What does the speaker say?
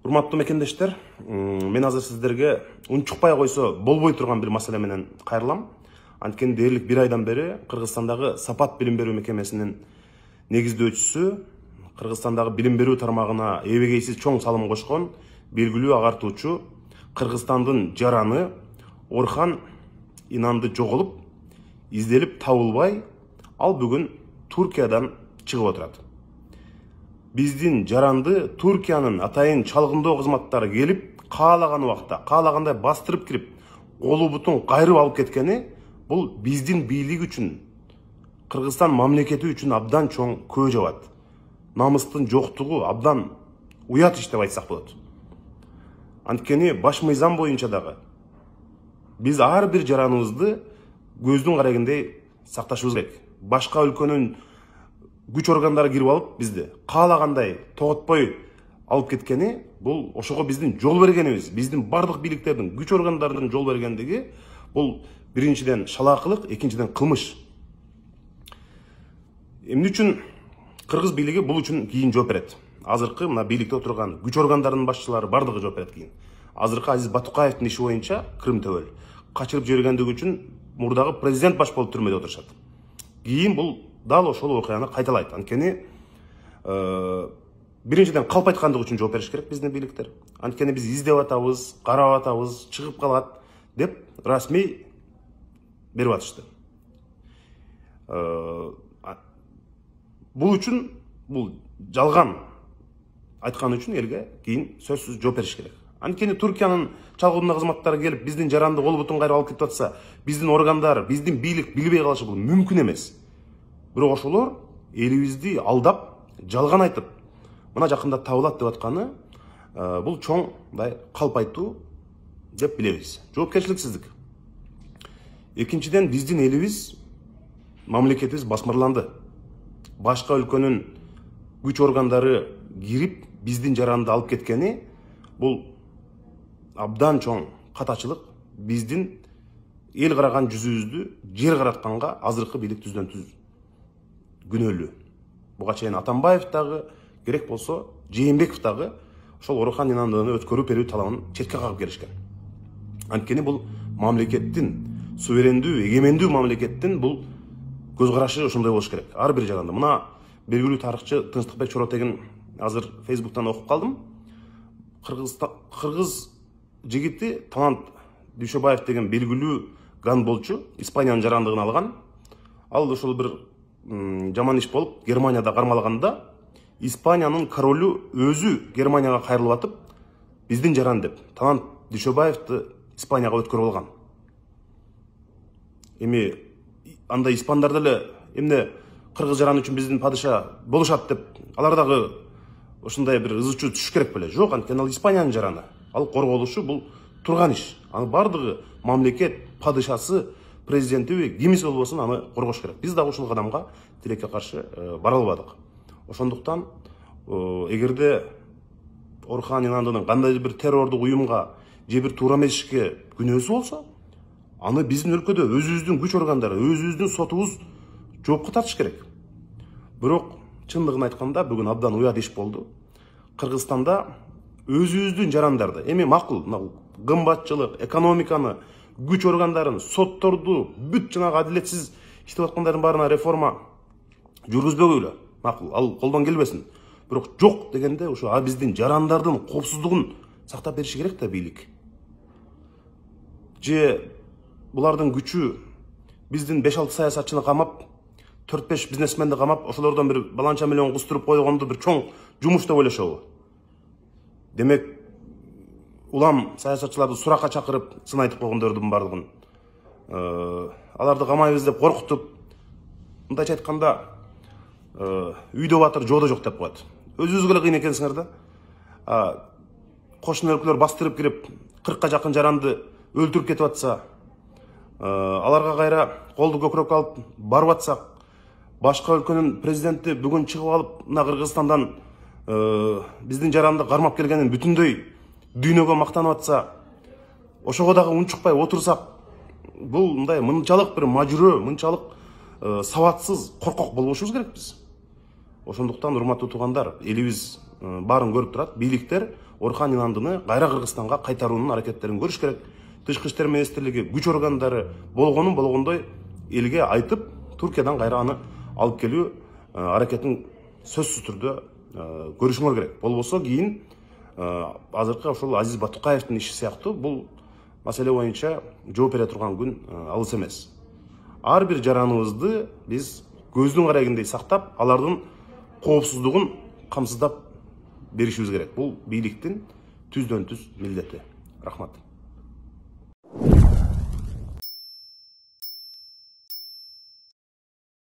Урматтуу мекендештер, мен азыр сиздерге унчукпай койсо болбой турган бир маселе менен кайрылам. Анткени дээрлик бир айдан бери Кыргызстандагы Сапат билим берүү мекемесинин негиздөөчүсү, Кыргызстандагы билим берүү тармагына эбегейсиз чоң салым кошкон белгилүү агартуучу Кыргызстандын жараны Орхан Инанды жоголуп, изделип табылбай, ал бүгүн Туркиядан чыгып отурат. Биздин жаранды Туркиянын атайын чалгындоо кызматтары келип, каалаган убакта, каалагандай бастырып кирип, колу бутун кайрып алып кеткени бул биздин бийлик үчүн, Кыргызстан мамлекети үчүн абдан чоң көө жабат. Намыстын жоктугу абдан уят иш деп айтсак болот. Анткени баш мыйзам боюнча дагы биз ар бир жараныбызды көздүн карагындай сакташыбыз керек. Башка өлкөнүн күч органдары кирип алып бизди каалагандай тоготпой алып кеткени бул ошого биздин жол бергенибиз, биздин бардык бийликтердин, күч органдарынын жол бергендиги бул биринчиден шалаакылык, экинчиден кылмыш. Эмне үчүн кыргыз бийлиги бул үчүн кийин жооп берет? Азыркы мына бийликте отурган күч органдарынын башчылары бардыгы жооп берет кийин. Азыркы Азиз Батукаевдин иши боюнча Крым төбөл качырып жибергендиги үчүн мурдагы президент баш болуп түрмөдө отурушат. Кийин бул дал ошол окуяны кайталайт. Анткени биринчиден калп айткандыгы үчүн жооп бериш керек биздин бийликтер. Анткени биз издеп атабыз, карап атабыз, чыгып калат деп расмий берип атышты. Бул үчүн, бул жалган айткан үчүн элге кийин сөзсүз жооп бериш керек. Анткени Туркиянын чалгындоо кызматтары келип, биздин жаранды кол бутун кайрып алып кетип атса, биздин органдар, биздин бийлик билбей калышы бул мүмкүн эмес. Бирок ошолор элибизди алдап, жалган айтып, мына жакында табылат деп атканы бул чоң мындай калп айтуу деп билебиз. Жоопкерчиликсиздик. Экинчиден, биздин элибиз, мамлекетибиз басмырланды. Башка өлкөнүн күч органдары кирип, биздин жаранды алып кеткени бул абдан чоң катачылык. Биздин эл караган жүзүбүздү жер каратканга азыркы бийлик түздөн түз күнөөлүү. Буга чейин Атамбаев дагы, керек болсо Жээнбеков дагы ошол Орхан Инандыны өткөрүп берүү талабын четке кагып келишкен. Анткени бул мамлекеттин, суверендүү, эгемендүү мамлекеттин бул көз карашы ошондой болуш керек. Ар бир жаранды. Мына белгилүү тарыхчы Тынчтыкбек Чоротегин азыр Фейсбуктан окуп калдым. Кыргыз жигити Талант Дүйшөбаев деген белгилүү гандболчу, Испаниянын жарандыгын алган. Ал ошол бир жаман иш болуп Германияда кармалганда Испаниянын королу өзү Германияга кайрылып атып, биздин жаран деп Талант Дүйшөбаевди Испанияга өткөрүп алган. Эми андай испандар деле эмне кыргыз жараны үчүн биздин падыша болушат деп алар дагы ошондой бир ызычуу түшүш керек беле? Жок, анткени ал Испаниянын жараны. Ал корголушу бул турган иш. Аны бардыгы мамлекет падышасы, президенти кимиси болбосун аны коргош керек. Биз дагы ушул кадамга тилекке каршы бара албадык. Ошондуктан эгерде Орхан Инандынын кандайдыр бир террордук уюмга же бир туура эмес ишке күнөөсү болсо, аны биздин өлкөдө өзүбүздүн күч органдары, өзүбүздүн сотубуз жоопко тартыш керек. Бирок чындыгын айтканда бүгүн абдан уят иш болду. Кыргызстанда өзүбүздүн жарандарды, эми макул, кымбатчылык, экономиканы, күч органдарын, сотторду, бүт жанагы адилетсиз иштеп аткандардын баарына реформа жүргүзбөгүлө. Макул, ал колдон келбесин. Бирок жок дегенде ошо биздин жарандардын коопсуздугун сактап бериши керек да бийлик. Же булардын күчү биздин 5-6 саясатчыны камап, 4-5 бизнесменди камап, ошолордон бир баланча миллион кустуруп койгонду бир чоң жумуш деп ойлошобу? Демек, улам саясатчыларды суракка чакырып, сын айтып койгондордун бардыгын аларды камайбыз деп коркутуп, мындайча айтканда үйдө батыр, жоодо жок деп коет. Өзүңүзгө эле кыйын экенсиңер да. Кошуна өлкөлөр бастырып кирип, 40-ка жакын жаранды өлтүрүп кетип атса, аларга кайра колду көкүрөккө алып барып атсак, башка өлкөнүн президенти бүгүн чыгып алып, мына Кыргызстандан биздин жаранды кармап келгенин бүтүндөй дүйнөгө мактанып атса, ошого дагы унчукпай отурсак, бул мындай мынчалык бир мажүрө, мынчалык сабатсыз, коркок болбошубуз керек биз. Ошондуктан урматтуу туугандар, элибиз баарын көрүп турат, бийликтер Орхан Инандыны кайра Кыргызстанга кайтаруунун аракеттерин көрүш керек. Тышкы иштер министрлиги күч органдары болгонун болгондой элге айтып, Түркиядан кайра аны алып келүү аракетин сөзсүз түрдө көрүшүңөр керек. Болбосо кийин азыркы ошол Азиз Батукаевдин иши сыяктуу бул маселе боюнча жооп бере турган күн алыс эмес. Ар бир жараныбызды биз көздүн карагындей сактап, алардын коопсуздугун камсыздап беришибиз керек. Бул бийликтин түздөн түз милдети. Рахмат.